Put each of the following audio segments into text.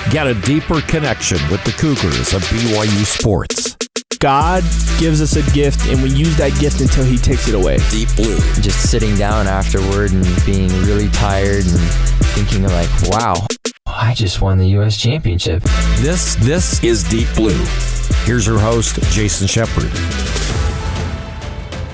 Get a deeper connection with the Cougars of BYU sports. God gives us a gift, and we use that gift until he takes it away. Deep Blue. Just sitting down afterward and being really tired and thinking like, wow, I just won the U.S. championship. This is Deep Blue. Here's your host, Jason Shepard.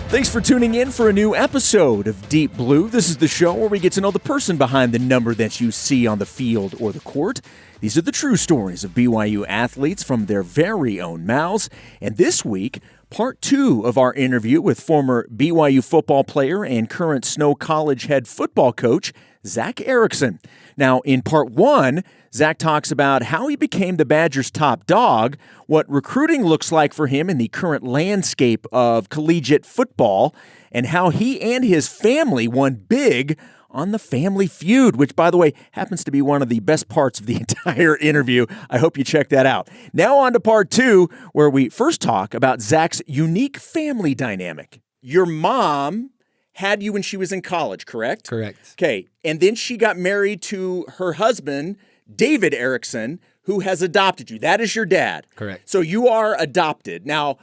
Thanks for tuning in for a new episode of Deep Blue. This is the show where we get to know the person behind the number that you see on the field or the court. These are the true stories of BYU athletes from their very own mouths. And this week, part 2 of our interview with former BYU football player and current Snow College head football coach, Zac Erekson. Now, in part 1, Zac talks about how he became the Badgers' top dog, what recruiting looks like for him in the current landscape of collegiate football, and how he and his family won big on the Family Feud, which, by the way, happens to be one of the best parts of the entire interview. I hope you check that out. Now on to part 2, where we first talk about Zac's unique family dynamic. Your mom had you when she was in college, correct? Correct. Okay, and then she got married to her husband, David Erekson, who has adopted you. That is your dad. Correct. So you are adopted. Now,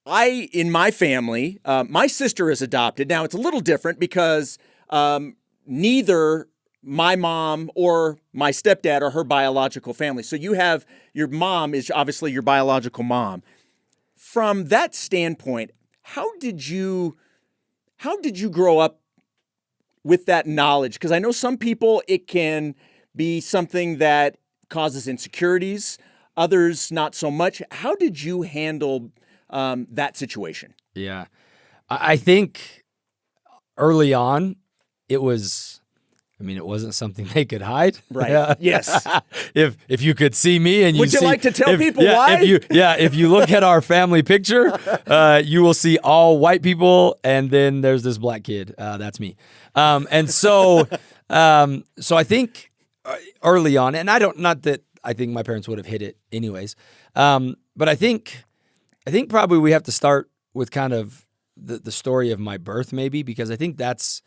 in my family, my sister is adopted. Now, it's a little different because neither my mom or my stepdad are her biological family. So you have, your mom is obviously your biological mom. From that standpoint, how did you grow up with that knowledge? Because I know some people, it can be something that causes insecurities, others not so much. How did you handle that situation? Yeah. I think early on, it wasn't something they could hide. Right. Yes. If you could see me and Would you like to tell people why? If you look at our family picture, you will see all white people, and then there's this black kid. That's me. So I think early on, and I think my parents would have hid it anyways. But I think probably we have to start with kind of the story of my birth, maybe, because I think that's,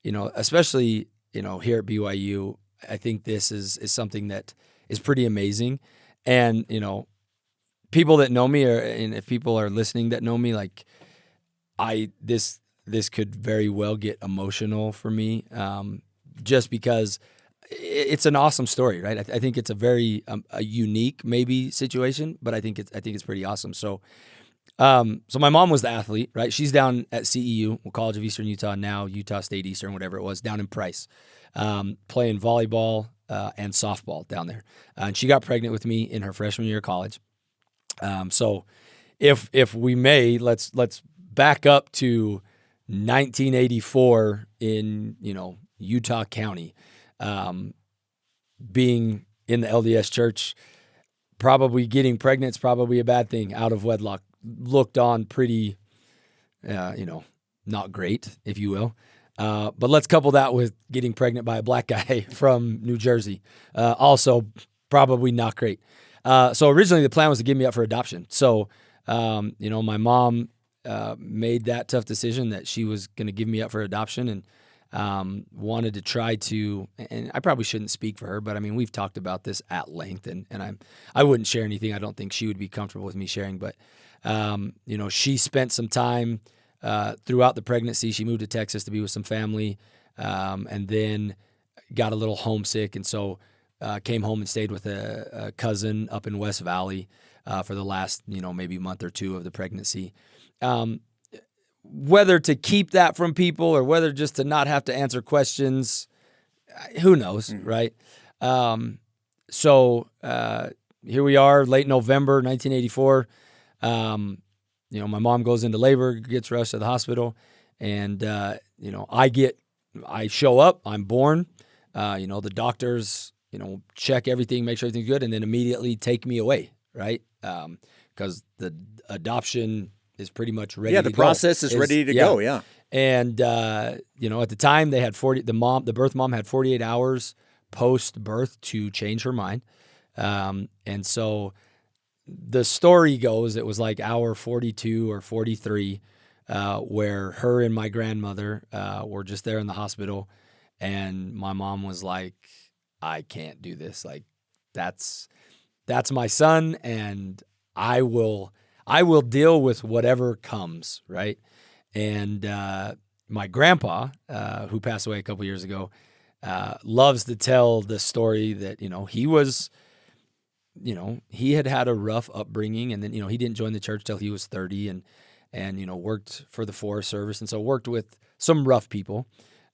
especially, here at BYU, I think this is something that is pretty amazing. And, people that know me, and if people are listening that know me, like this could very well get emotional for me, just because it's an awesome story, right? I think it's a very a unique maybe situation, but I think it's pretty awesome. So my mom was the athlete, right? She's down at CEU, College of Eastern Utah now, Utah State Eastern, whatever it was, down in Price, playing volleyball and softball down there. And she got pregnant with me in her freshman year of college. So if we may, let's back up to 1984 in Utah County. Being in the LDS church, probably getting pregnant is probably a bad thing out of wedlock. Looked on pretty, not great, if you will. But let's couple that with getting pregnant by a black guy from New Jersey. Also probably not great. So originally the plan was to give me up for adoption. So, my mom made that tough decision that she was going to give me up for adoption, and wanted to try to, and I probably shouldn't speak for her, but we've talked about this at length, and I wouldn't share anything I don't think she would be comfortable with me sharing, but she spent some time throughout the pregnancy. She moved to Texas to be with some family, and then got a little homesick, and so came home and stayed with a cousin up in West Valley for the last maybe month or two of the pregnancy. Whether to keep that from people or whether just to not have to answer questions, who knows, right? So here we are, late November 1984. My mom goes into labor, gets rushed to the hospital, and I show up, I'm born. The doctors, check everything, make sure everything's good, and then immediately take me away, right? Because the adoption is pretty much ready to go. Yeah, the process is ready to go, yeah. And, at the time they had the birth mom had 48 hours post-birth to change her mind. And so the story goes, it was like hour 42 or 43, where her and my grandmother were just there in the hospital. And my mom was like, I can't do this. Like, that's my son, and I will deal with whatever comes, right? And my grandpa, who passed away a couple years ago, loves to tell the story that, he had a rough upbringing, and then, he didn't join the church till he was 30 and worked for the Forest Service. And so worked with some rough people.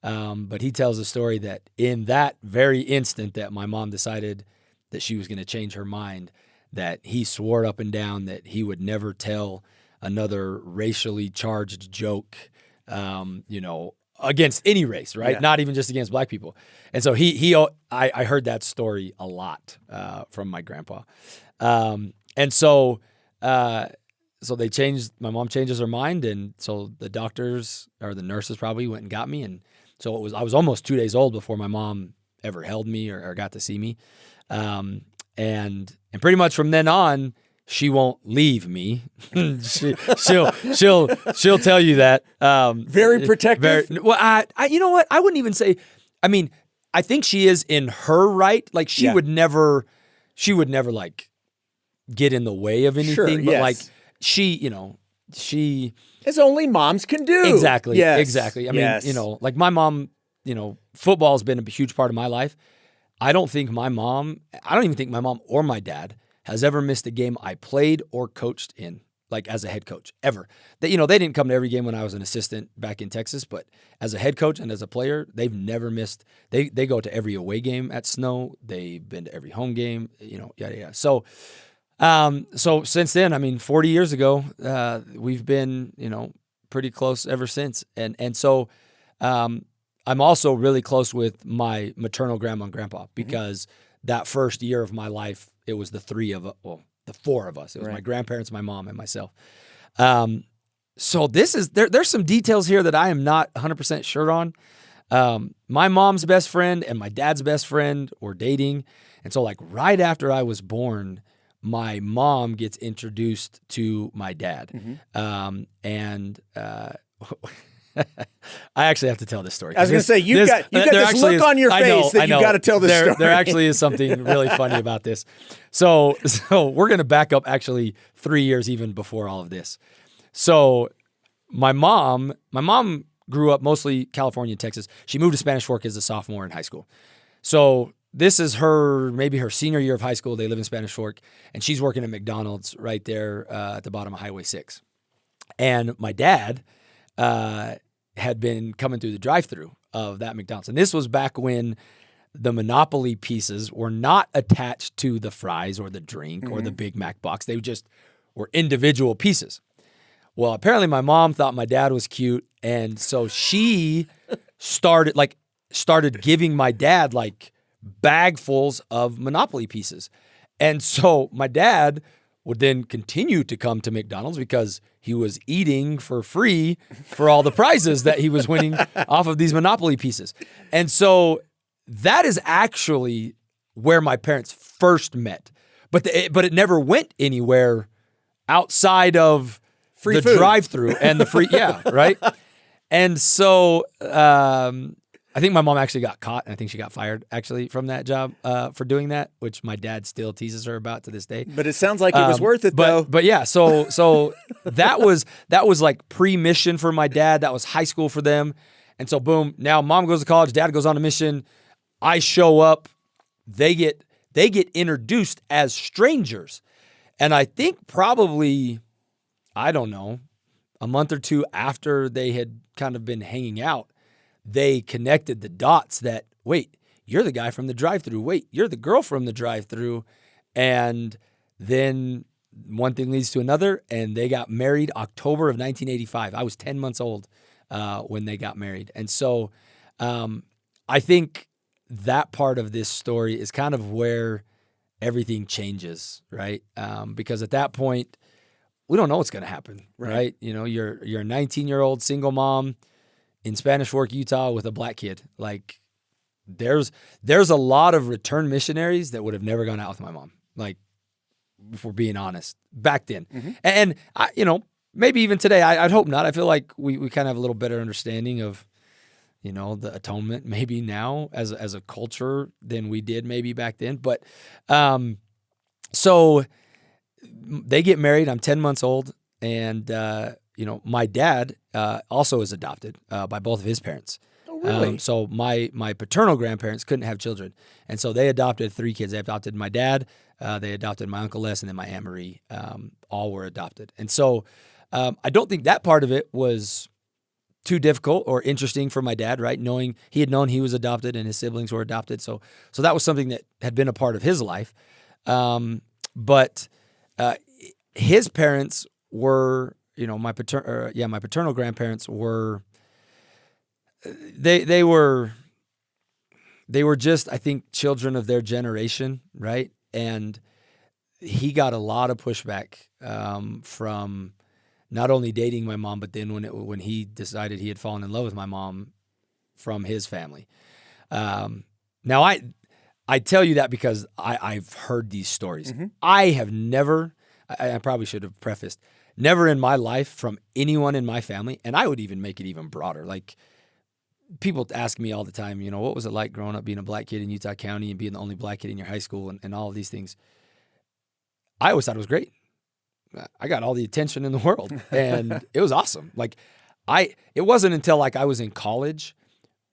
But he tells a story that in that very instant that my mom decided that she was going to change her mind, that he swore up and down that he would never tell another racially charged joke, against any race, right? Yeah. Not even just against black people. And so I heard that story a lot from my grandpa. And so my mom changes her mind, and so the doctors or the nurses probably went and got me, and so I was almost 2 days old before my mom ever held me or got to see me, and pretty much from then on, she won't leave me. she'll tell you that. Very protective. Well, you know what? I wouldn't even say. I mean, I think she is in her right. Like she would never like get in the way of anything. Sure, but yes. like she. As only moms can do. Exactly. Yes. Exactly. I mean, like my mom. Football has been a huge part of my life. I don't even think my mom or my dad has ever missed a game I played or coached in, like as a head coach, ever. They didn't come to every game when I was an assistant back in Texas, but as a head coach and as a player, they've never missed. They go to every away game at Snow. They've been to every home game, yada, yada. So since then, 40 years ago, we've been, pretty close ever since. And so, I'm also really close with my maternal grandma and grandpa because that first year of my life, it was the four of us. It was my grandparents, my mom, and myself. So there's some details here that I am not 100% sure on. My mom's best friend and my dad's best friend were dating. And so like right after I was born, my mom gets introduced to my dad. I actually have to tell this story. I was going to say, you got this look on your face that you got to tell this story. There actually is something really funny about this. So we're going to back up actually 3 years even before all of this. So my mom grew up mostly California and Texas. She moved to Spanish Fork as a sophomore in high school. So this is maybe her senior year of high school. They live in Spanish Fork, and she's working at McDonald's right there at the bottom of Highway 6. And my dad had been coming through the drive-thru of that McDonald's. And this was back when the Monopoly pieces were not attached to the fries or the drink or the Big Mac box. They just were individual pieces. Well, apparently my mom thought my dad was cute, and so she started giving my dad like bagfuls of Monopoly pieces. And so my dad would then continue to come to McDonald's because he was eating for free for all the prizes that he was winning off of these Monopoly pieces. And so that is actually where my parents first met. But it never went anywhere outside of free the food. Drive-thru and the free, right? And so I think my mom actually got caught, and I think she got fired actually from that job for doing that, which my dad still teases her about to this day. But it sounds like it was worth it, though. But yeah, so that was like pre-mission for my dad. That was high school for them. And so boom, now mom goes to college, dad goes on a mission. I show up. They get introduced as strangers. And I think probably, I don't know, a month or two after they had kind of been hanging out, they connected the dots that, wait, you're the guy from the drive-thru. Wait, you're the girl from the drive-thru. And then one thing leads to another, and they got married October of 1985. I was 10 months old when they got married. And so I think that part of this story is kind of where everything changes, right? Because at that point, we don't know what's going to happen, right? You know, you're a 19-year-old single mom in Spanish Fork, Utah, with a black kid. Like, there's a lot of return missionaries that would have never gone out with my mom. Like, if we're being honest, back then. And I, maybe even today, I'd hope not. I feel like we kind of have a little better understanding of the atonement maybe now as a culture than we did maybe back then. But so they get married. I'm 10 months old, and my dad also is adopted by both of his parents. Oh, really? So my paternal grandparents couldn't have children, and so they adopted 3 kids. They adopted my dad, they adopted my Uncle Les, and then my Aunt Marie. All were adopted, and so I don't think that part of it was too difficult or interesting for my dad, right? Knowing he had known he was adopted and his siblings were adopted, so that was something that had been a part of his life. But his parents were, my paternal grandparents were. They were just, I think, children of their generation, right? And he got a lot of pushback from not only dating my mom, but then when he decided he had fallen in love with my mom, from his family. Now I tell you that because I've heard these stories. Mm-hmm. I have never. I probably should have prefaced, never in my life from anyone in my family, and I would even make it even broader, like. People ask me all the time, what was it like growing up being a black kid in Utah County and being the only black kid in your high school and all of these things. I always thought it was great. I got all the attention in the world, and it was awesome. Like it wasn't until I was in college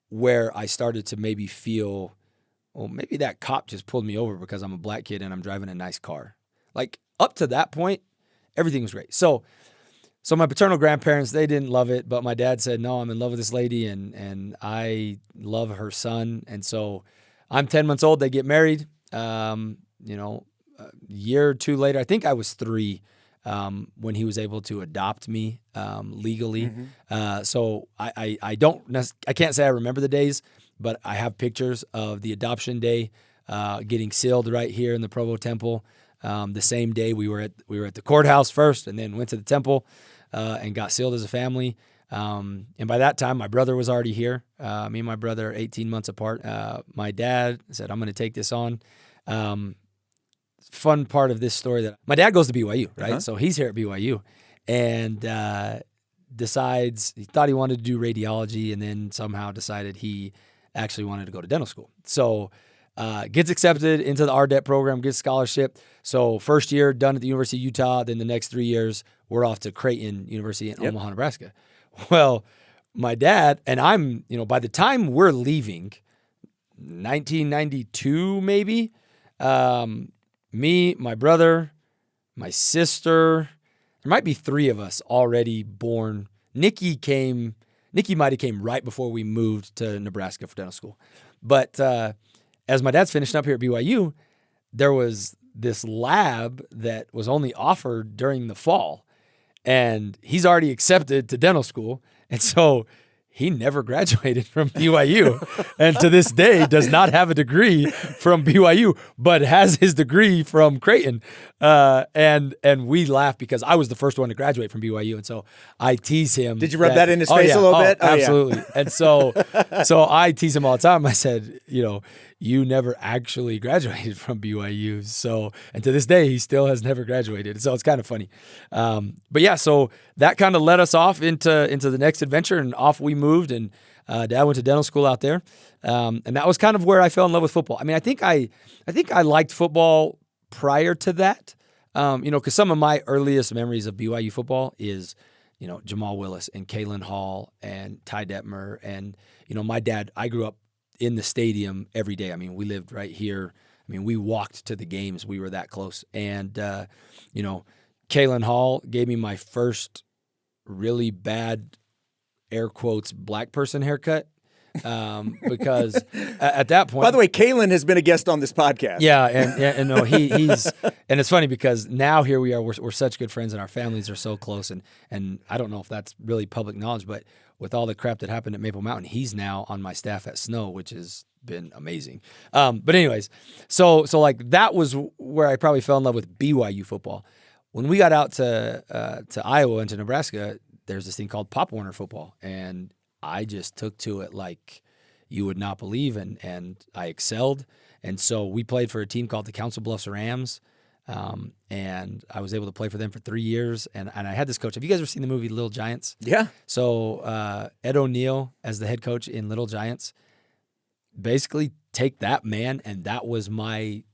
where I started to maybe feel, well, maybe that cop just pulled me over because I'm a black kid and I'm driving a nice car. Like up to that point, everything was great. So my paternal grandparents, they didn't love it, but my dad said, no, I'm in love with this lady and I love her son. And so I'm 10 months old. They get married. A year or two later, I think I was 3 when he was able to adopt me legally. Mm-hmm. So I can't say I remember the days, but I have pictures of the adoption day getting sealed right here in the Provo Temple. The same day we were at the courthouse first and then went to the temple. And got sealed as a family. And by that time, my brother was already here. Me and my brother are 18 months apart. My dad said, I'm going to take this on. Fun part of this story that my dad goes to BYU, right? Uh-huh. So he's here at BYU and decides, he thought he wanted to do radiology and then somehow decided he actually wanted to go to dental school. So gets accepted into the RDET program, gets scholarship. So first year done at the University of Utah, then the next 3 years, we're off to Creighton University in Omaha, Nebraska. Well, my dad, and I'm, by the time we're leaving, 1992 maybe, me, my brother, my sister, there might be 3 of us already born. Nikki might have came right before we moved to Nebraska for dental school. But as my dad's finishing up here at BYU, there was this lab that was only offered during the fall. And he's already accepted to dental school. And so he never graduated from BYU and to this day does not have a degree from BYU, but has his degree from Creighton. And we laugh because I was the first one to graduate from BYU. And so I tease him. Did you rub that in his face a little bit? Absolutely. Yeah. And so I tease him all the time. I said, you never actually graduated from BYU. So, and to this day, he still has never graduated. So it's kind of funny. But yeah, so that kind of led us off into the next adventure, and off we moved. And Dad went to dental school out there, and that was kind of where I fell in love with football. I mean, I think I liked football prior to that, because some of my earliest memories of BYU football is, Jamal Willis and Kalen Hall and Ty Detmer, and my dad. I grew up in the stadium every day. I mean, we lived right here. I mean, we walked to the games. We were that close. And, Kalen Hall gave me my first really bad, air quotes, black person haircut. Because at that point. By the way, Kalen has been a guest on this podcast. Yeah. And no, he's, and it's funny because now here we are, we're such good friends and our families are so close. And I don't know if that's really public knowledge, but with all the crap that happened at Maple Mountain, he's now on my staff at Snow, which has been amazing. But anyways, so like that was where I probably fell in love with BYU football. When we got out to Iowa and to Nebraska, there's this thing called Pop Warner football, and I just took to it like you would not believe, and I excelled. And so we played for a team called the Council Bluffs Rams. And I was able to play for them for 3 years. And I had this coach. Have you guys ever seen the movie Little Giants? Yeah. So Ed O'Neill, as the head coach in Little Giants, basically take that man, and that was my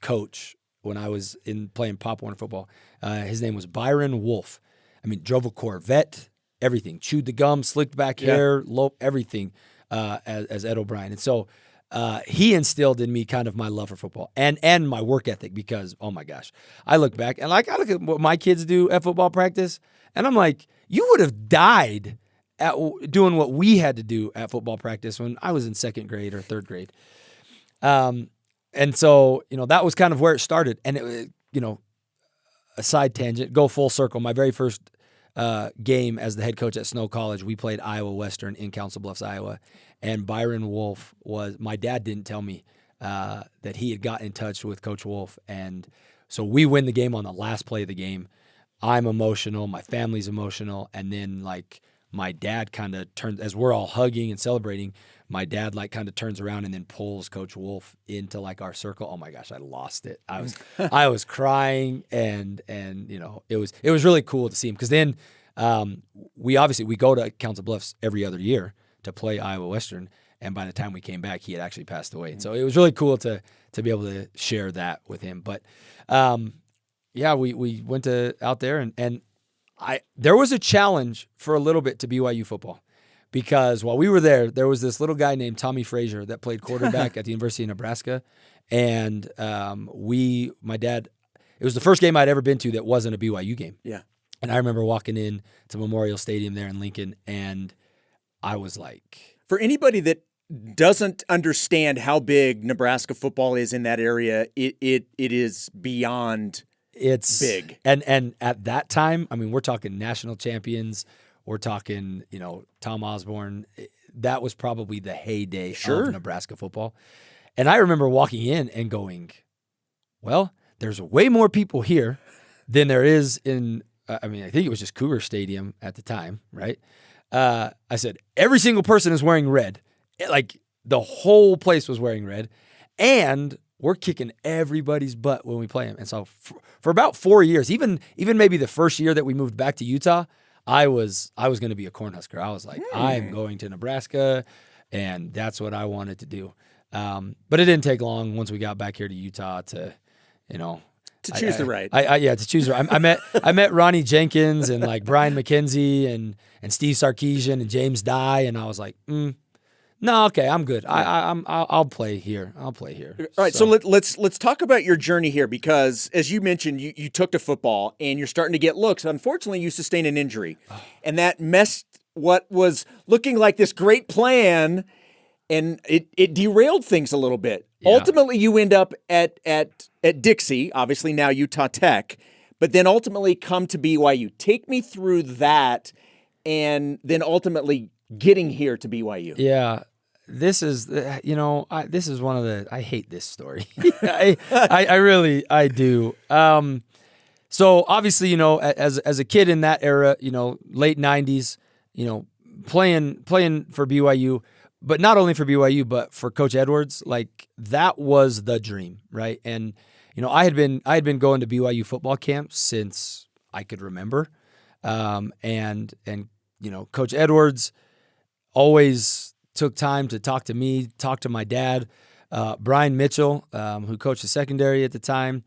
coach when I was playing Pop Warner football. His name was Byron Wolf. I mean, drove a Corvette, everything, chewed the gum, slicked back hair, everything as Ed O'Brien. And so he instilled in me kind of my love for football and my work ethic, because, oh my gosh, I look back and I look at what my kids do at football practice, and I'm like, you would have died at doing what we had to do at football practice when I was in second grade or third grade. And so, that was kind of where it started. And it, a side tangent, go full circle. My very first game as the head coach at Snow College, we played Iowa Western in Council Bluffs, Iowa. And Byron Wolf my dad didn't tell me that he had gotten in touch with Coach Wolf. And so we win the game on the last play of the game. I'm emotional. My family's emotional. And then my dad kind of turns, as we're all hugging and celebrating, my dad kind of turns around and then pulls Coach Wolf into our circle. Oh my gosh, I lost it. I was crying, and it was really cool to see him, because then we go to Council Bluffs every other year to play Iowa Western, and by the time we came back, he had actually passed away. And so it was really cool to be able to share that with him. But we went out there, and there was a challenge for a little bit to BYU football, because while we were there was this little guy named Tommy Frazier that played quarterback at the University of Nebraska. And my dad, it was the first game I'd ever been to that wasn't a BYU game. Yeah. And I remember walking in to Memorial Stadium there in Lincoln, and I was like, for anybody that doesn't understand how big Nebraska football is in that area, it is beyond big. And at that time, I mean, we're talking national champions. We're talking, Tom Osborne. That was probably the heyday of Nebraska football. And I remember walking in and going, well, there's way more people here than there is in, I think it was just Cougar Stadium at the time, right? I said, every single person is wearing red. The whole place was wearing red. And we're kicking everybody's butt when we play them. And so for about 4 years, even maybe the first year that we moved back to Utah, I was going to be a Cornhusker. I was like, I'm going to Nebraska, and that's what I wanted to do. But it didn't take long once we got back here to Utah to choose the right. To choose the right. I met Ronnie Jenkins and Brian McKenzie and Steve Sarkisian and James Dye, and I was like, no, okay, I'm good. I'll play here. All right, so let's talk about your journey here, because as you mentioned, you took to football and you're starting to get looks. Unfortunately, you sustained an injury, and that messed what was looking like this great plan, and it derailed things a little bit. Yeah. Ultimately, you end up at Dixie, obviously now Utah Tech, but then ultimately come to BYU. Take me through that, and then ultimately getting here to BYU. Yeah. This is, this is one of the, I hate this story. I really do. So obviously, as a kid in that era, late 90s, playing for BYU, but not only for BYU, but for Coach Edwards, that was the dream, right? And, I had been going to BYU football camps since I could remember. And Coach Edwards always took time to talk to me, talk to my dad, Brian Mitchell, who coached the secondary at the time.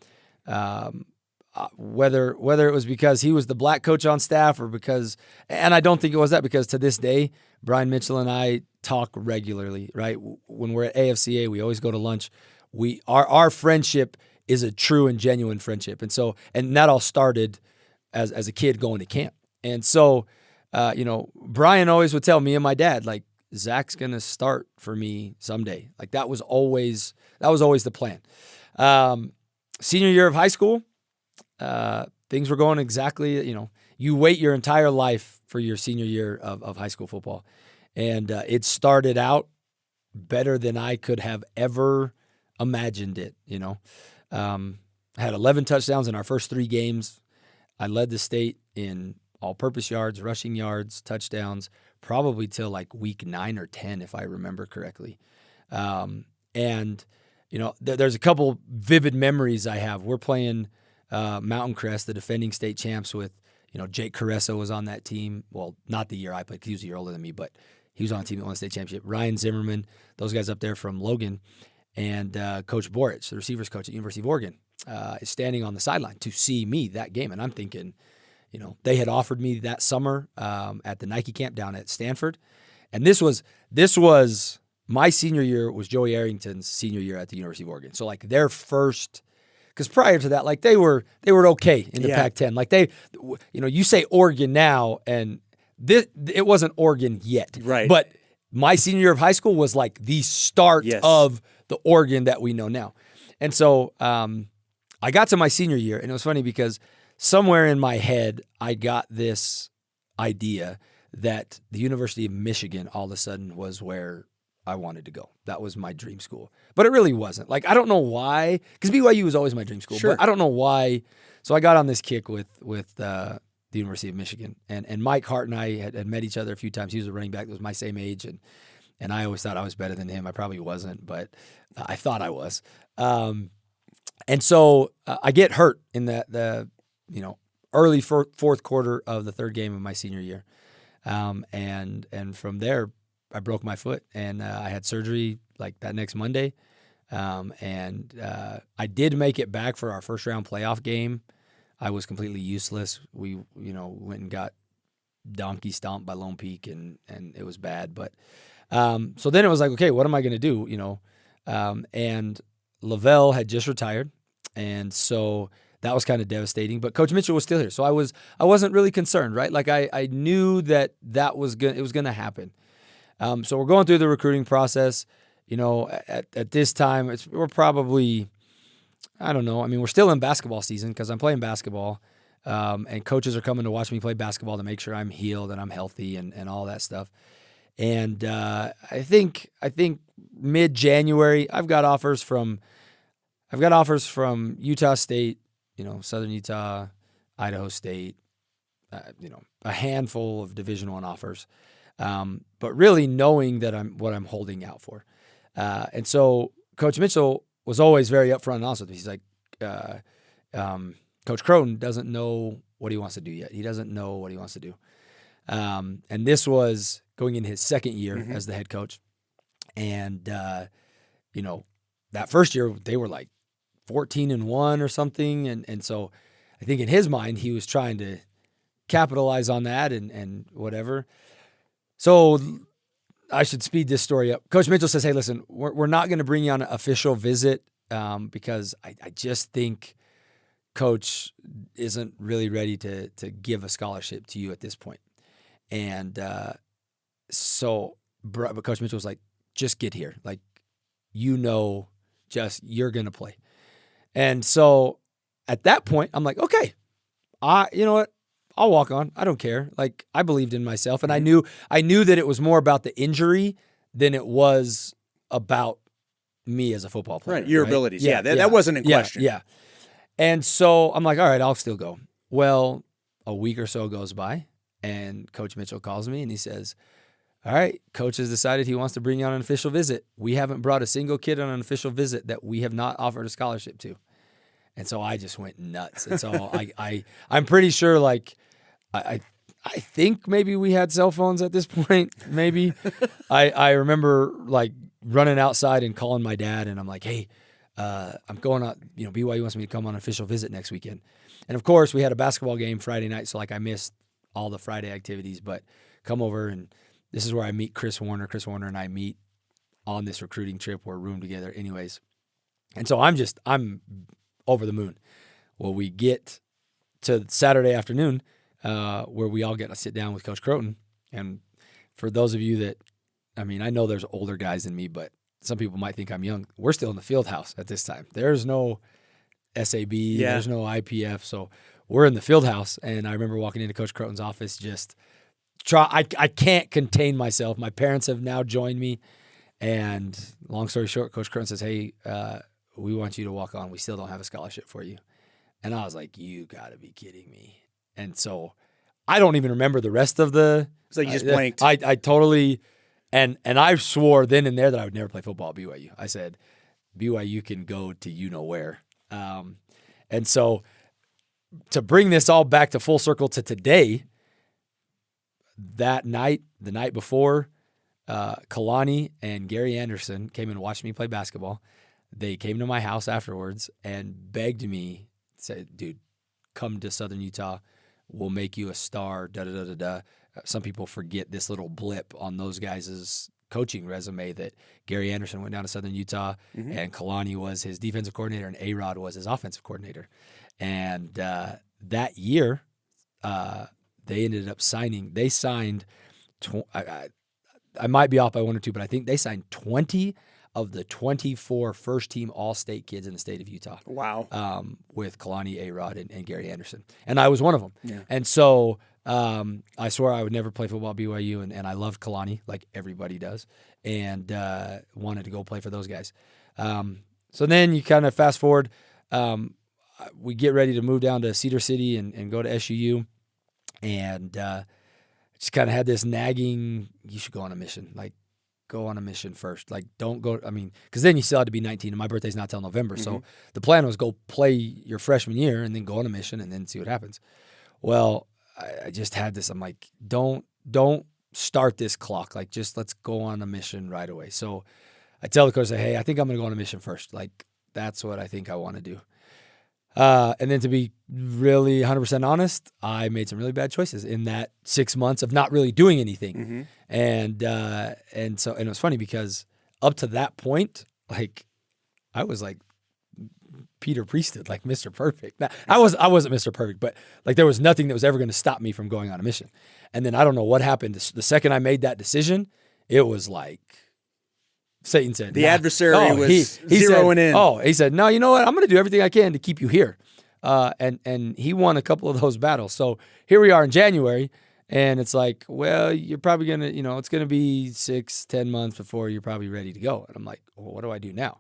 Whether it was because he was the black coach on staff or because, and I don't think it was that, because to this day, Brian Mitchell and I talk regularly, right? When we're at AFCA, we always go to lunch. Our friendship is a true and genuine friendship. And that all started as a kid going to camp. And so, Brian always would tell me and my dad, Zach's going to start for me someday. That was always the plan. Senior year of high school, things were going exactly, you wait your entire life for your senior year of high school football. And it started out better than I could have ever imagined it, I had 11 touchdowns in our first 3 games. I led the state in all-purpose yards, rushing yards, touchdowns, probably till week 9 or 10, if I remember correctly. And there's a couple vivid memories I have. We're playing Mountain Crest, the defending state champs with, Jake Caressa was on that team. Well, not the year I played, because he was a year older than me, but he was on a team that won the state championship. Ryan Zimmerman, those guys up there from Logan, and Coach Boric, the receivers coach at University of Oregon, is standing on the sideline to see me that game. And I'm thinking, they had offered me that summer at the Nike camp down at Stanford. And this was my senior year, was Joey Arrington's senior year at the University of Oregon. So like their first, because prior to that, like they were okay in the Pac-10. Like you say Oregon now, and it wasn't Oregon yet. Right. But my senior year of high school was like the start of the Oregon that we know now. And so I got to my senior year, and it was funny because somewhere in my head, I got this idea that the University of Michigan all of a sudden was where I wanted to go. That was my dream school. But it really wasn't. Like, I don't know why, because BYU was always my dream school, but I don't know why. So I got on this kick with the University of Michigan. And Mike Hart and I had met each other a few times. He was a running back that was my same age, and I always thought I was better than him. I probably wasn't, but I thought I was. And so I get hurt in the early fourth quarter of the third game of my senior year. And from there, I broke my foot, and I had surgery like that next Monday. And I did make it back for our first round playoff game. I was completely useless. We, went and got donkey stomped by Lone Peak, and it was bad. But so then it was like, okay, what am I going to do? And Lavelle had just retired, and so that was kind of devastating. But Coach Mitchell was still here, so I wasn't really concerned, right? Like I knew that was gonna happen. So we're going through the recruiting process. At this time, we're probably, I don't know. I mean, we're still in basketball season because I'm playing basketball, and coaches are coming to watch me play basketball to make sure I'm healed and I'm healthy and all that stuff. And I think mid-January, I've got offers from Utah State, Southern Utah, Idaho State, a handful of Division I offers, but really knowing that what I'm holding out for. And so Coach Mitchell was always very upfront and honest with me. He's like, Coach Croton doesn't know what he wants to do yet. He doesn't know what he wants to do. And this was going in his second year as the head coach. And, that first year they were like 14-1 or something. And so I think in his mind, he was trying to capitalize on that and whatever. So I should speed this story up. Coach Mitchell says, hey, listen, we're not going to bring you on an official visit because I just think Coach isn't really ready to give a scholarship to you at this point. And but Coach Mitchell was like, just get here. Like, you're going to play. And so at that point, I'm like, okay, you know what? I'll walk on. I don't care. Like, I believed in myself, and I knew that it was more about the injury than it was about me as a football player. Right, your abilities. Yeah, that wasn't in question. Yeah. And so I'm like, all right, I'll still go. Well, a week or so goes by, and Coach Mitchell calls me, and he says, all right, Coach has decided he wants to bring you on an official visit. We haven't brought a single kid on an official visit that we have not offered a scholarship to. And so I just went nuts. And so I'm pretty sure, like, I think maybe we had cell phones at this point. Maybe I remember like running outside and calling my dad, and I'm like, hey, I'm going on. BYU wants me to come on an official visit next weekend. And of course, we had a basketball game Friday night, so like I missed all the Friday activities. But come over, and this is where I meet Chris Warner. Chris Warner and I meet on this recruiting trip. We're roomed together, anyways. And so I'm over the moon. Well, we get to Saturday afternoon. Where we all get to sit down with Coach Croton. And for those of you that, I know there's older guys than me, but some people might think I'm young. We're still in the field house at this time. There's no SAB, there's no IPF. So we're in the field house. And I remember walking into Coach Croton's office, I can't contain myself. My parents have now joined me. And long story short, Coach Croton says, hey, we want you to walk on. We still don't have a scholarship for you. And I was like, you got to be kidding me. And so I don't even remember the rest of the. It's like you just blanked. I totally, and I swore then and there that I would never play football at BYU. I said, BYU can go to you know where. And so to bring this all back to full circle to today, that night, the night before, Kalani and Gary Anderson came and watched me play basketball. They came to my house afterwards and begged me, said, dude, come to Southern Utah. We'll make you a star, da-da-da-da-da. Some people forget this little blip on those guys' coaching resume that Gary Anderson went down to Southern Utah, and Kalani was his defensive coordinator, and A-Rod was his offensive coordinator. And that year, they ended up signing. They signed, I might be off by 1 or 2, but I think they signed 20 of the 24 first-team All-State kids in the state of Utah. Wow. With Kalani, A-Rod, and Gary Anderson. And I was one of them. Yeah. And so I swore I would never play football at BYU, and I loved Kalani like everybody does, and wanted to go play for those guys. So then you kind of fast forward. We get ready to move down to Cedar City and go to SUU, and just kind of had this nagging, you should go on a mission. Like, go on a mission first. Like, don't go, because then you still had to be 19, and my birthday's not till November. So the plan was go play your freshman year and then go on a mission and then see what happens. Well, I just had this, I'm like, don't start this clock. Like, just let's go on a mission right away. So I tell the coach, hey, I think I'm going to go on a mission first. Like, that's what I think I want to do. And then to be really 100% honest, I made some really bad choices in that 6 months of not really doing anything. And it was funny because up to that point, like, I was like Peter Priesthood, like Mr. Perfect. Now, I wasn't Mr. Perfect, but like there was nothing that was ever going to stop me from going on a mission. And then I don't know what happened. The second I made that decision, it was like Satan said, the adversary was zeroing in. He said, no, you know what? I'm going to do everything I can to keep you here. And he won a couple of those battles. So here we are in January, and it's like, well, you're probably going to, it's going to be 6-10 months before you're probably ready to go. And I'm like, well, what do I do now?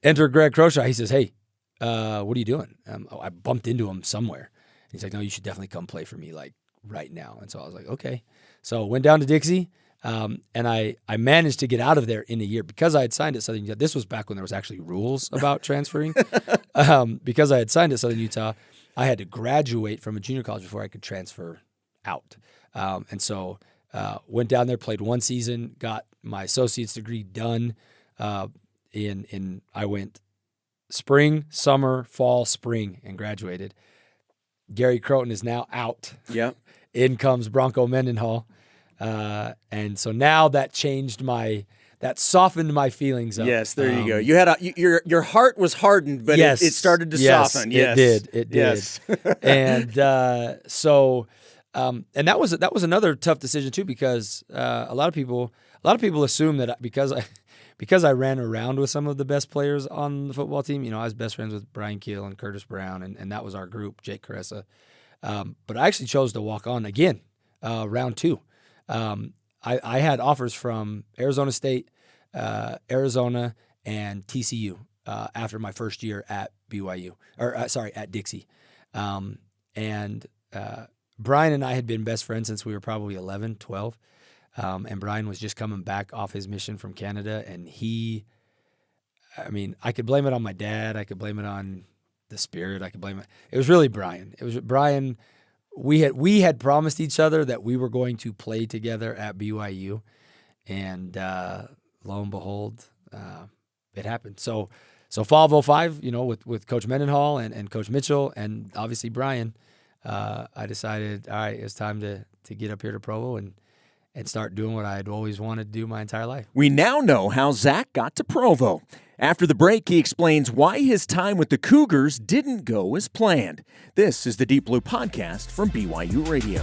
Enter Greg Croshaw. He says, hey, what are you doing? I bumped into him somewhere. And he's like, no, you should definitely come play for me, like, right now. And so I was like, okay. So went down to Dixie. And I managed to get out of there in a year because I had signed at Southern Utah. This was back when there was actually rules about transferring. Because I had signed at Southern Utah, I had to graduate from a junior college before I could transfer out. And so went down there, played 1 season, got my associate's degree done. I went spring, summer, fall, spring, and graduated. Gary Croton is now out. Yep. In comes Bronco Mendenhall. And so now that softened my feelings up. Yes, there you go. You had your heart was hardened, but yes, it started to soften. Yes, it did. Yes. And and that was another tough decision too, because a lot of people assume that because I ran around with some of the best players on the football team. I was best friends with Brian Keel and Curtis Brown, and that was our group, Jake Caressa. But I actually chose to walk on again, round 2. I had offers from Arizona State, Arizona, and TCU after my first year at BYU, at Dixie. And Brian and I had been best friends since we were probably 11, 12. And Brian was just coming back off his mission from Canada, and I could blame it on my dad. I could blame it on the spirit. I could blame it. It was really Brian. It was Brian. We had promised each other that we were going to play together at BYU, and lo and behold, it happened. So fall of 2005, with Coach Mendenhall and Coach Mitchell and obviously Brian, I decided, all right, it's time to get up here to Provo and start doing what I had always wanted to do my entire life. We now know how Zac got to Provo. After the break, he explains why his time with the Cougars didn't go as planned. This is the Deep Blue Podcast from BYU Radio.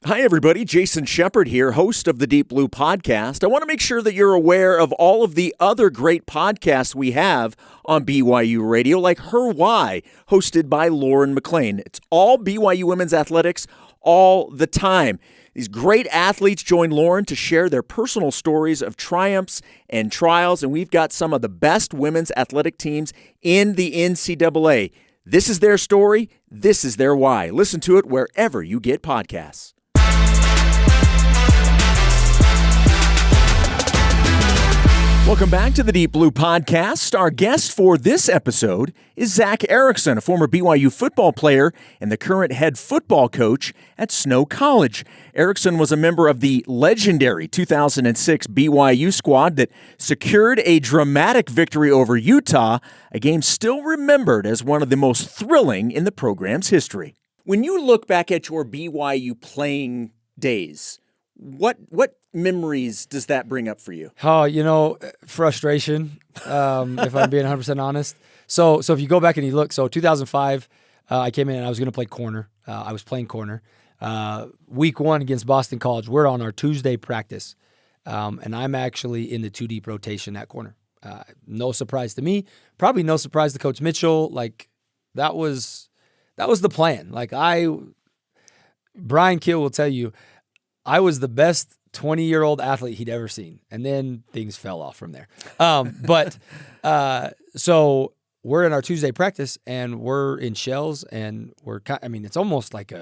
Hi, everybody. Jason Shepard here, host of the Deep Blue Podcast. I want to make sure that you're aware of all of the other great podcasts we have on BYU Radio, like Her Why, hosted by Lauren McLean. It's all BYU women's athletics all the time. These great athletes join Lauren to share their personal stories of triumphs and trials, and we've got some of the best women's athletic teams in the NCAA. This is their story. This is their why. Listen to it wherever you get podcasts. Welcome back to the Deep Blue Podcast. Our guest for this episode is Zac Erekson, a former BYU football player and the current head football coach at Snow College. Erekson was a member of the legendary 2006 BYU squad that secured a dramatic victory over Utah, a game still remembered as one of the most thrilling in the program's history. When you look back at your BYU playing days, what memories does that bring up for you? Oh, frustration, if I'm being 100% honest. So if you go back and you look, 2005, I came in and I was going to play corner. I was playing corner. Week 1 against Boston College, we're on our Tuesday practice, and I'm actually in the 2-deep rotation at corner. No surprise to me. Probably no surprise to Coach Mitchell. Like, that was the plan. Brian Kill will tell you, I was the best 20-year-old athlete he'd ever seen. And then things fell off from there. So we're in our Tuesday practice and we're in shells and it's almost like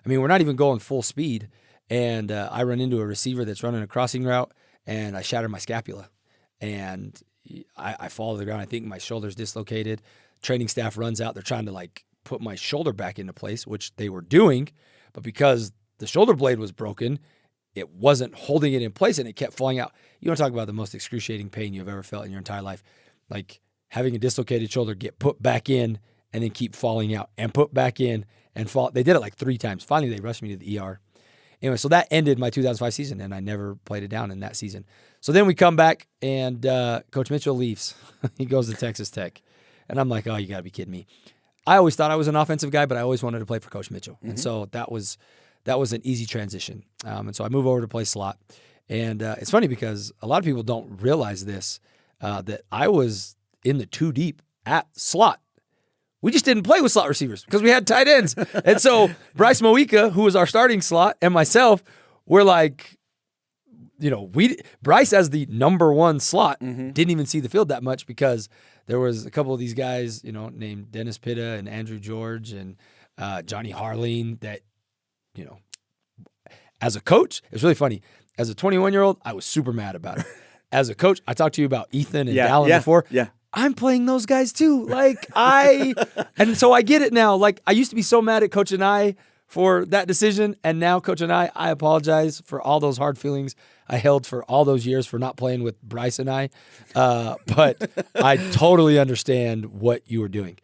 we're not even going full speed. And I run into a receiver that's running a crossing route and I shatter my scapula. And I fall to the ground. I think my shoulder's dislocated. Training staff runs out. They're trying to put my shoulder back into place, which they were doing. But because the shoulder blade was broken, it wasn't holding it in place and it kept falling out. You want to talk about the most excruciating pain you've ever felt in your entire life. Like having a dislocated shoulder get put back in and then keep falling out and put back in and fall. They did it 3 times. Finally, they rushed me to the ER. Anyway, so that ended my 2005 season and I never played it down in that season. So then we come back and Coach Mitchell leaves. He goes to Texas Tech. And I'm like, oh, you got to be kidding me. I always thought I was an offensive guy, but I always wanted to play for Coach Mitchell. Mm-hmm. And so that was an easy transition. And so I move over to play slot. And it's funny because a lot of people don't realize this, that I was in the 2-deep at slot. We just didn't play with slot receivers because we had tight ends. And so Bryce Moika, who was our starting slot, and myself were Bryce as the number 1 slot didn't even see the field that much because there was a couple of these guys, named Dennis Pitta and Andrew George and Johnny Harleen that, as a coach, it's really funny. As a 21-year-old, I was super mad about it. As a coach, I talked to you about Ethan and Dallin before. Yeah. I'm playing those guys too. And so I get it now. I used to be so mad at Coach and I for that decision. And now Coach and I apologize for all those hard feelings I held for all those years for not playing with Bryce and I. But I totally understand what you were doing.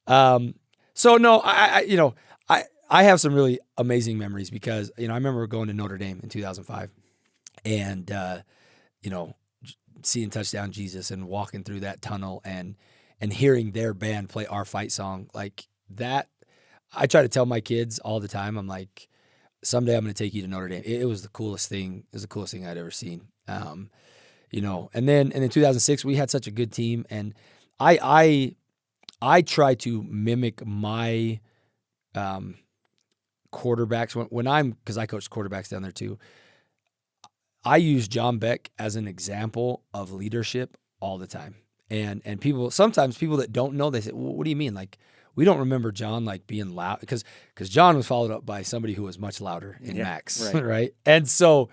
So no, I have some really amazing memories because, I remember going to Notre Dame in 2005 and, seeing Touchdown Jesus and walking through that tunnel and hearing their band play our fight song like that. I try to tell my kids all the time, I'm like, someday I'm going to take you to Notre Dame. It was the coolest thing. It was the coolest thing I'd ever seen. And then in 2006, we had such a good team. And I try to mimic my, quarterbacks because I coach quarterbacks down there too. I use John Beck as an example of leadership all the time. And sometimes people that don't know, they say, well, what do you mean? We don't remember John being loud because John was followed up by somebody who was much louder in Max, right? And so,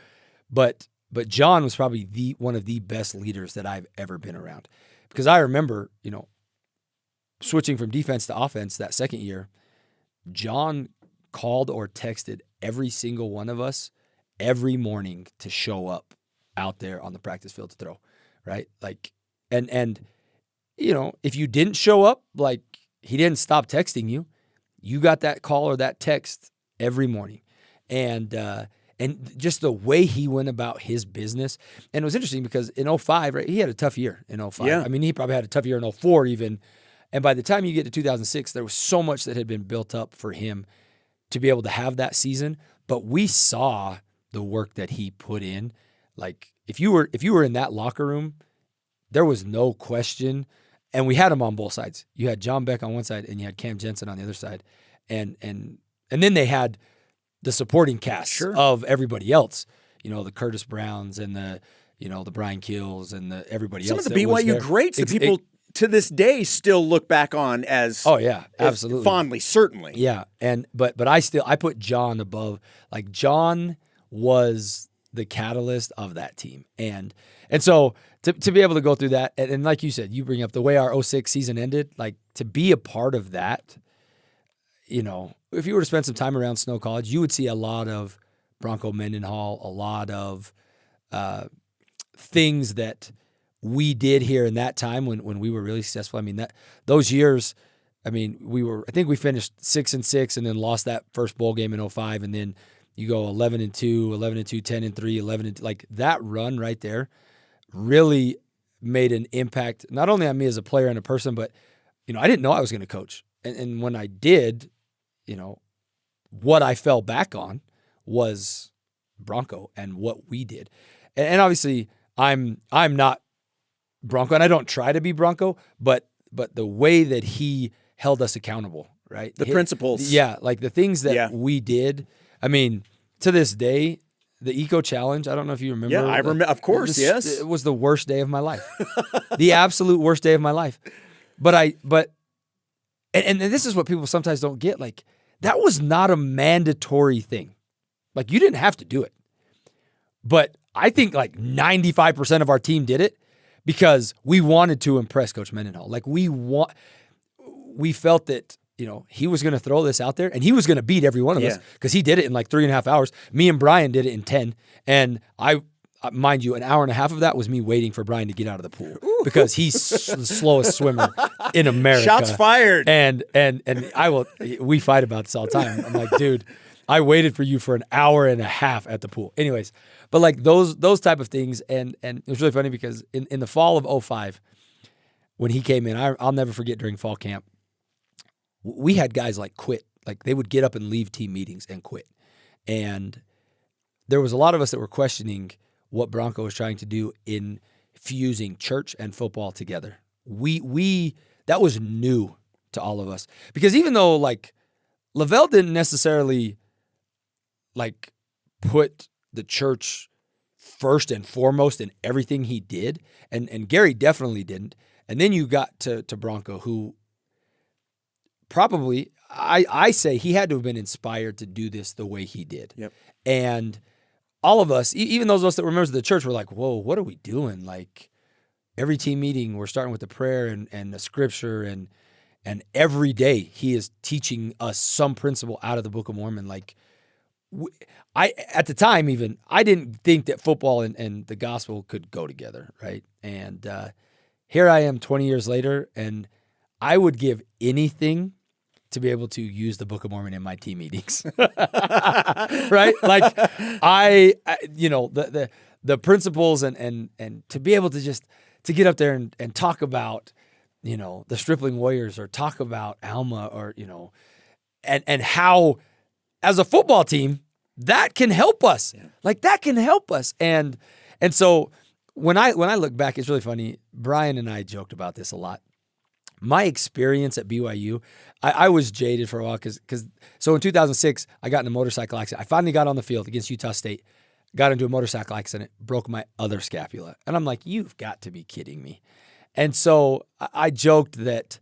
but John was probably one of the best leaders that I've ever been around because I remember, switching from defense to offense that second year, John called or texted every single one of us every morning to show up out there on the practice field to throw, right? And if you didn't show up, he didn't stop texting you. You got that call or that text every morning. And just the way he went about his business. And it was interesting because in 2005, right, he had a tough year in 2005. Yeah. I mean, he probably had a tough year in 2004 even. And by the time you get to 2006, there was so much that had been built up for him to be able to have that season. But we saw the work that he put in. If you were in that locker room, there was no question. And we had him on both sides. You had John Beck on one side and you had Cam Jensen on the other side. And then they had the supporting cast of everybody else. The Curtis Browns and the Brian Kills and everybody else. Some of the BYU greats that people to this day still look back on as absolutely fondly, certainly. Yeah. But I put John above. John was the catalyst of that team. And so to be able to go through that, and like you said, you bring up the way our 06 season ended, like to be a part of that, you know, if you were to spend some time around Snow College, you would see a lot of Bronco Mendenhall, a lot of things that we did here in that time when we were really successful. I mean, those years, I mean, I think we finished 6-6 and then lost that first bowl game in 05, and then you go 11-2, 11-2, 10-3, 11-2. Like that run right there really made an impact, not only on me as a player and a person, but, you know, I didn't know I was going to coach. And when I did, you know, what I fell back on was Bronco and what we did. And obviously I'm not Bronco, and I don't try to be Bronco, but the way that he held us accountable, right? The principles. Yeah, like the things that we did. I mean, to this day, the Eco Challenge, I don't know if you remember. Yeah, I remember. Of course, yes. It was the worst day of my life. The absolute worst day of my life. And this is what people sometimes don't get. Like, that was not a mandatory thing. Like, you didn't have to do it. But I think like 95% of our team did it because we wanted to impress Coach Mendenhall. Like, we felt that, you know, he was going to throw this out there and he was going to beat every one of us because he did it in like 3.5 hours. Me and Brian did it in 10. And mind you, an hour and a half of that was me waiting for Brian to get out of the pool because he's the slowest swimmer in America. Shots fired. And we fight about this all the time. I'm like, dude, I waited for you for an hour and a half at the pool. Anyways, but like those type of things. And it was really funny because in the fall of 05, when he came in, I'll never forget during fall camp, we had guys like quit. Like they would get up and leave team meetings and quit. And there was a lot of us that were questioning what Bronco was trying to do in fusing church and football together. That was new to all of us. Because even though like Lavelle didn't necessarily like put the church first and foremost in everything he did, and Gary definitely didn't. And then you got to Bronco, who probably, I say he had to have been inspired to do this the way he did. Yep. And all of us, even those of us that were members of the church, were like, whoa, what are we doing? Like every team meeting, we're starting with the prayer and the scripture, and every day he is teaching us some principle out of the Book of Mormon. Like at the time even, I didn't think that football and the gospel could go together, right? And here I am 20 years later, and I would give anything to be able to use the Book of Mormon in my team meetings, right? Like I you know, the principles and to be able to just to get up there and talk about, you know, the Stripling Warriors, or talk about Alma, or, you know, and how as a football team that can help us. Yeah. Like that can help us. And so when I look back, it's really funny. Brian and I joked about this a lot. My experience at BYU, I was jaded for a while because in 2006, I got in a motorcycle accident. I finally got on the field against Utah State, got into a motorcycle accident, broke my other scapula. And I'm like, you've got to be kidding me. And so I joked that,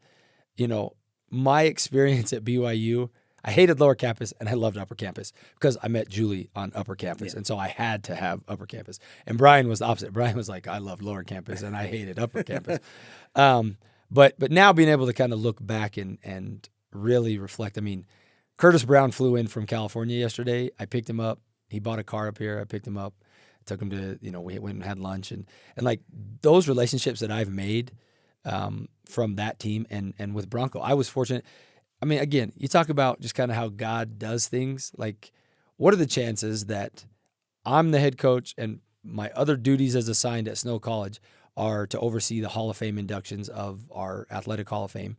you know, my experience at BYU, I hated lower campus and I loved upper campus because I met Julie on upper campus. Yeah. And so I had to have upper campus. And Brian was the opposite. Brian was like, I loved lower campus and I hated upper campus. But now being able to kind of look back and really reflect. I mean, Curtis Brown flew in from California yesterday. I picked him up. He bought a car up here. I picked him up, took him to, you know, we went and had lunch. And like those relationships that I've made from that team and with Bronco, I was fortunate. I mean, again, you talk about just kind of how God does things. Like, what are the chances that I'm the head coach and my other duties as assigned at Snow College are to oversee the Hall of Fame inductions of our Athletic Hall of Fame,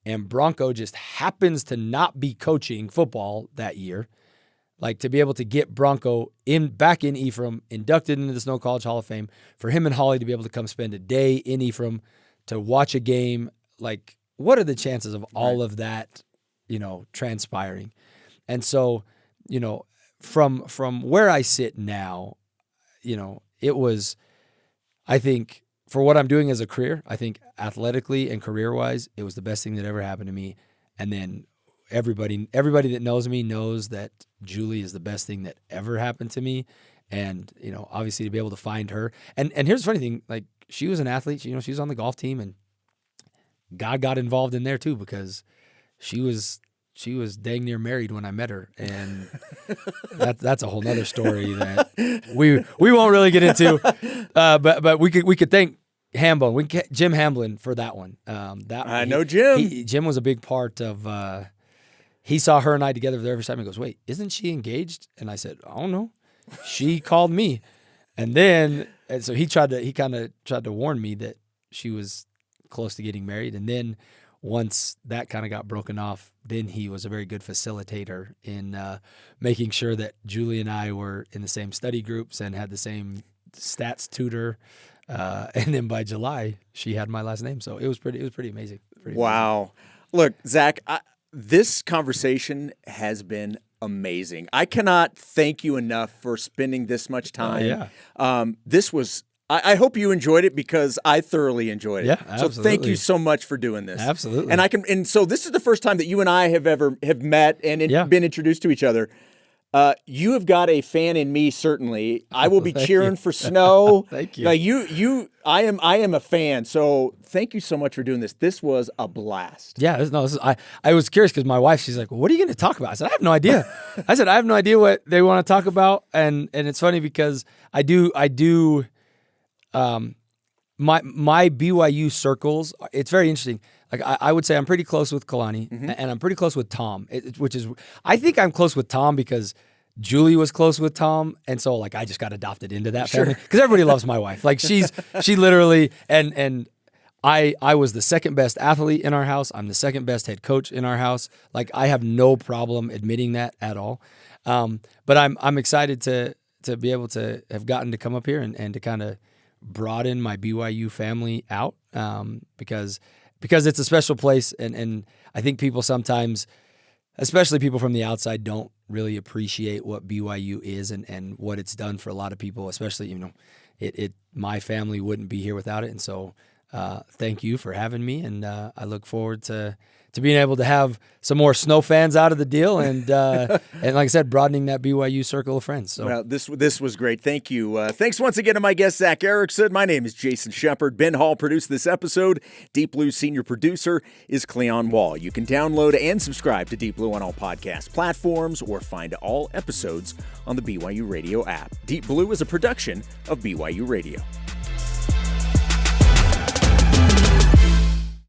and Bronco just happens to not be coaching football that year, like to be able to get Bronco back in Ephraim, inducted into the Snow College Hall of Fame, for him and Holly to be able to come spend a day in Ephraim to watch a game. Like, what are the chances of all of that, you know, transpiring? And so, you know, from where I sit now, you know, it was, I think, for what I'm doing as a career, I think athletically and career-wise, it was the best thing that ever happened to me. And then everybody that knows me knows that Julie is the best thing that ever happened to me. And, obviously to be able to find her. And here's the funny thing, like she was an athlete, she was on the golf team, and God got involved in there too, because she was dang near married when I met her. And that's a whole nother story that we won't really get into. But we could thank Hambone, Jim Hamblin for that one. I know Jim. Jim was a big part of. He saw her and I together there every time. He goes, "Wait, isn't she engaged?" And I said, "I don't know." She called me, and so he kind of tried to warn me that she was close to getting married. And then once that kind of got broken off, then he was a very good facilitator in making sure that Julie and I were in the same study groups and had the same stats tutor. And then by July, she had my last name. So it was pretty amazing. Wow. Look, Zach, this conversation has been amazing. I cannot thank you enough for spending this much time. This was, I hope you enjoyed it, because I thoroughly enjoyed it. Yeah, absolutely. So thank you so much for doing this. Absolutely. And so this is the first time that you and I have met and been introduced to each other. You have got a fan in me, certainly. I will be cheering for Snow. Thank you. I am a fan. So thank you so much for doing this. This was a blast. Yeah, I was curious because my wife, she's like, well, "What are you going to talk about?" I said, "I have no idea." I said, "I have no idea what they want to talk about," and it's funny because I do. My BYU circles, it's very interesting. Like I would say I'm pretty close with Kalani, and I'm pretty close with Tom, I think I'm close with Tom because Julie was close with Tom, and so like I just got adopted into that family because everybody loves my wife. Like she literally, and I was the second best athlete in our house. I'm the second best head coach in our house. Like I have no problem admitting that at all. But I'm excited to be able to have gotten to come up here and to kind of broaden my BYU family out, because it's a special place, and I think people sometimes, especially people from the outside, don't really appreciate what BYU is and what it's done for a lot of people, especially, my family wouldn't be here without it. And so thank you for having me, and I look forward to being able to have some more Snow fans out of the deal, and like I said, broadening that BYU circle of friends. So, well, this was great. Thank you. Thanks once again to my guest, Zac Erekson. My name is Jason Shepard. Ben Hall produced this episode. Deep Blue's senior producer is Cleon Wall. You can download and subscribe to Deep Blue on all podcast platforms, or find all episodes on the BYU Radio app. Deep Blue is a production of BYU Radio.